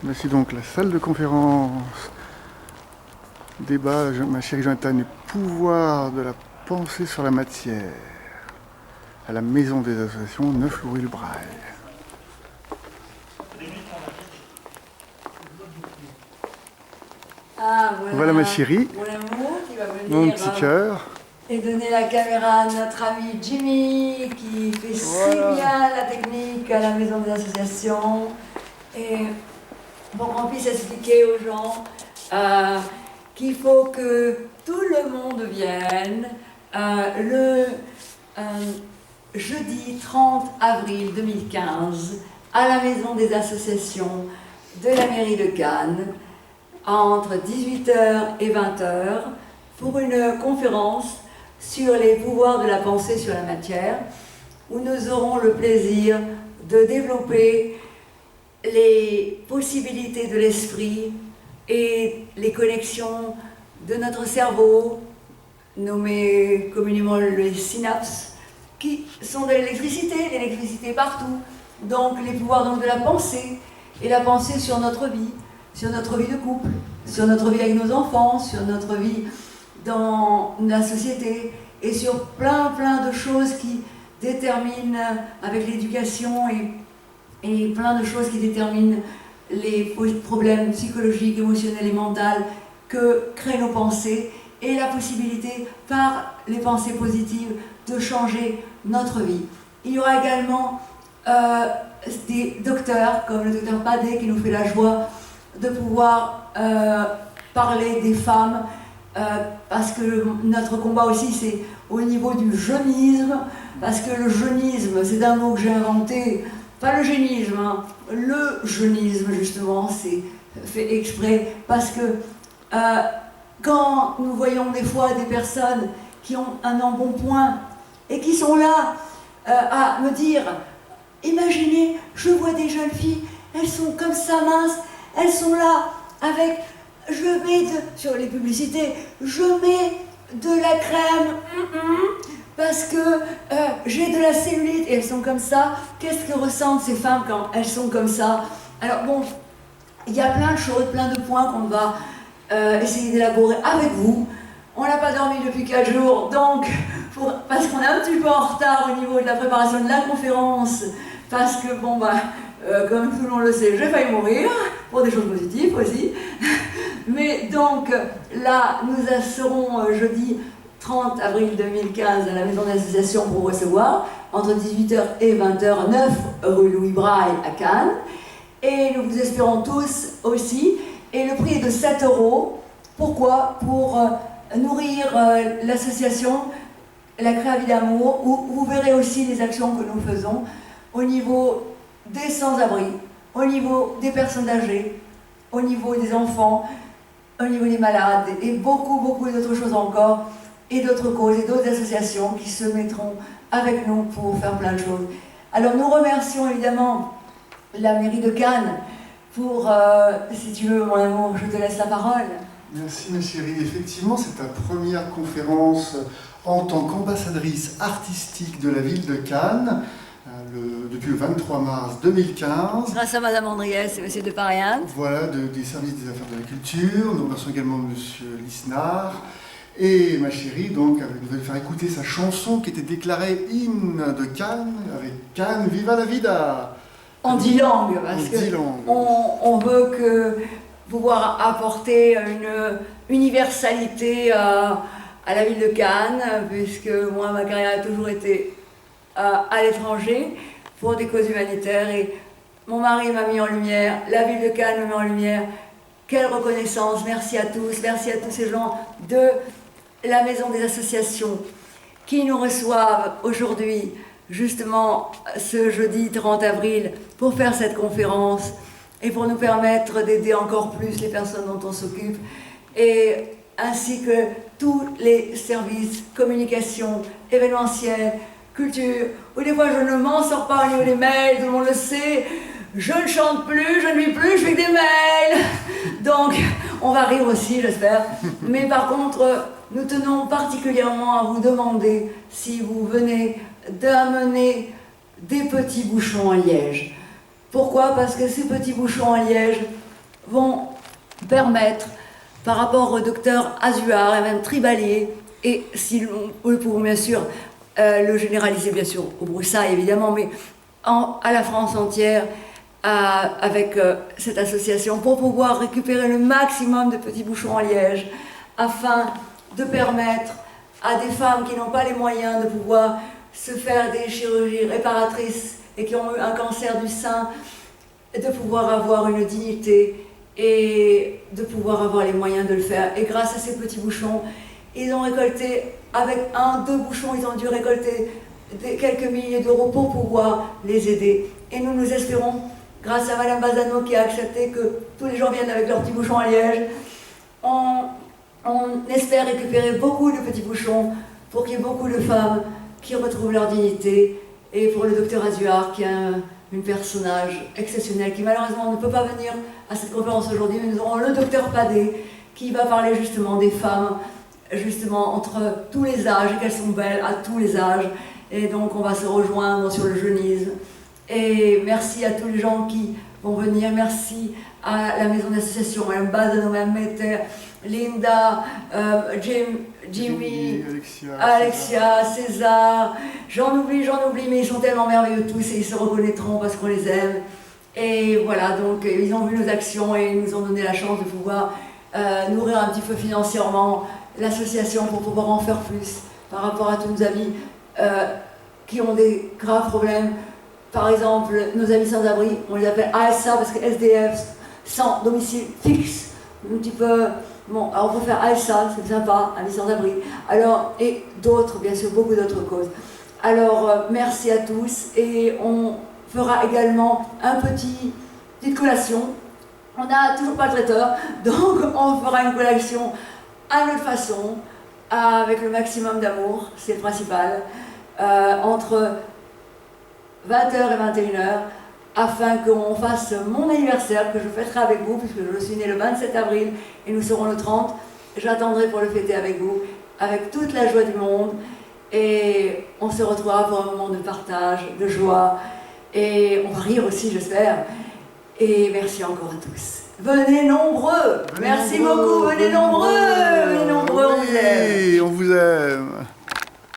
Voici donc la salle de conférence. Débat, ma chérie Jonathan, les pouvoirs de la pensée sur la matière. À la maison des associations, 9 Louis le Braille. Ah, Voilà ma chérie, mon amour qui va mon venir petit cœur. et donner la caméra à notre ami Jimmy qui fait si bien la technique à la maison des associations. Et pour qu'on puisse expliquer aux gens qu'il faut que tout le monde vienne le jeudi 30 avril 2015 à la maison des associations de la mairie de Cannes entre 18h et 20h pour une conférence sur les pouvoirs de la pensée sur la matière où nous aurons le plaisir de développer les possibilités de l'esprit et les connexions de notre cerveau, nommées communément les synapses, qui sont de l'électricité partout. Donc les pouvoirs donc, de la pensée, et la pensée sur notre vie de couple, sur notre vie avec nos enfants, sur notre vie dans la société, et sur plein de choses qui déterminent avec l'éducation et plein de choses qui déterminent les problèmes psychologiques, émotionnels et mentaux que créent nos pensées, et la possibilité, par les pensées positives, de changer notre vie. Il y aura également des docteurs, comme le docteur Padé, qui nous fait la joie de pouvoir parler des femmes, parce que notre combat aussi, c'est au niveau du jeunisme, parce que le jeunisme, c'est un mot que j'ai inventé, pas le génisme, hein, le jeunisme, justement, c'est fait exprès, parce que quand nous voyons des fois des personnes qui ont un embonpoint et qui sont là à me dire, imaginez, je vois des jeunes filles, elles sont comme ça minces, elles sont là avec, je mets sur les publicités, je mets de la crème, parce que j'ai de la cellulite et elles sont comme ça. Qu'est-ce que ressentent ces femmes quand elles sont comme ça? Alors bon, il y a plein de choses, plein de points qu'on va essayer d'élaborer avec vous. On n'a pas dormi depuis 4 jours, donc parce qu'on est un petit peu en retard au niveau de la préparation de la conférence, parce que bon comme tout le monde le sait, j'ai failli mourir, pour des choses positives aussi. Mais donc là, nous serons jeudi 30 avril 2015 à la maison d'association pour recevoir, entre 18h et 20h, 9 rue Louis Braille à Cannes. Et nous vous espérons tous aussi. Et le prix est de 7 €. Pourquoi? Pour nourrir l'association La Créa d'amour, où vous verrez aussi les actions que nous faisons au niveau des sans-abri, au niveau des personnes âgées, au niveau des enfants, au niveau des malades, et beaucoup d'autres choses encore, et d'autres causes et d'autres associations qui se mettront avec nous pour faire plein de choses. Alors nous remercions évidemment la mairie de Cannes pour, si tu veux mon amour, je te laisse la parole. Merci ma chérie. Effectivement, c'est ta première conférence en tant qu'ambassadrice artistique de la ville de Cannes, depuis le 23 mars 2015. Grâce à Madame Andriès et Monsieur Deparian. Voilà, des services des affaires de la culture. Nous remercions également Monsieur Lisnard. Et ma chérie, donc, nous allons faire écouter sa chanson qui était déclarée hymne de Cannes, avec Cannes, viva la vida! En 10 langues, parce qu'on veut pouvoir apporter une universalité à la ville de Cannes, puisque moi, ma carrière a toujours été à l'étranger pour des causes humanitaires, et mon mari m'a mis en lumière, la ville de Cannes me met en lumière. Quelle reconnaissance, merci à tous ces gens de la maison des associations qui nous reçoivent aujourd'hui, justement ce jeudi 30 avril, pour faire cette conférence et pour nous permettre d'aider encore plus les personnes dont on s'occupe, et ainsi que tous les services, communication, événementiel, culture, où des fois je ne m'en sors pas au niveau des mails, tout le monde le sait, je ne chante plus, je ne lis plus, je fais que des mails. Donc, on va rire aussi, j'espère. Mais par contre, nous tenons particulièrement à vous demander si vous venez d'amener des petits bouchons à liège. Pourquoi? Parce que ces petits bouchons à liège vont permettre, par rapport au docteur Azuard et même Tribalier, et si nous pouvons bien sûr le généraliser bien sûr au Broussailles évidemment, mais à la France entière, avec cette association, pour pouvoir récupérer le maximum de petits bouchons en liège, afin de permettre à des femmes qui n'ont pas les moyens de pouvoir se faire des chirurgies réparatrices et qui ont eu un cancer du sein, de pouvoir avoir une dignité et de pouvoir avoir les moyens de le faire. Et grâce à ces petits bouchons, ils ont récolté, avec 2 bouchons, ils ont dû récolter quelques milliers d'euros pour pouvoir les aider. Et nous espérons, grâce à Madame Bazano qui a accepté que tous les gens viennent avec leurs petits bouchons à liège, on espère récupérer beaucoup de petits bouchons pour qu'il y ait beaucoup de femmes qui retrouvent leur dignité. Et pour le docteur Azuard, qui est un personnage exceptionnel, qui malheureusement ne peut pas venir à cette conférence aujourd'hui, mais nous aurons le docteur Padé, qui va parler justement des femmes, justement entre tous les âges, et qu'elles sont belles à tous les âges. Et donc on va se rejoindre sur le jeunisme. Et merci à tous les gens qui vont venir, merci à la maison d'association, Mme Bazano, Mme Metter, Linda, Jimmy, Alexia, César, j'en oublie, mais ils sont tellement merveilleux tous et ils se reconnaîtront parce qu'on les aime. Et voilà, donc ils ont vu nos actions et ils nous ont donné la chance de pouvoir nourrir un petit peu financièrement l'association pour pouvoir en faire plus par rapport à tous nos amis qui ont des graves problèmes. Par exemple, nos amis sans-abri, on les appelle ASA parce que SDF, sans domicile fixe, un petit peu. Bon, alors on peut faire ASA, c'est sympa, amis sans-abri. Alors, et d'autres, bien sûr, beaucoup d'autres causes. Alors, merci à tous et on fera également petite collation. On n'a toujours pas le traiteur, donc on fera une collation à notre façon, avec le maximum d'amour, c'est le principal, entre 20h et 21h, afin qu'on fasse mon anniversaire, que je fêterai avec vous, puisque je suis née le 27 avril et nous serons le 30. J'attendrai pour le fêter avec vous, avec toute la joie du monde, et on se retrouvera pour un moment de partage, de joie, et on va rire aussi, j'espère. Et merci encore à tous. Venez nombreux. Merci beaucoup, venez nombreux, on vous aime. Oui, on vous aime.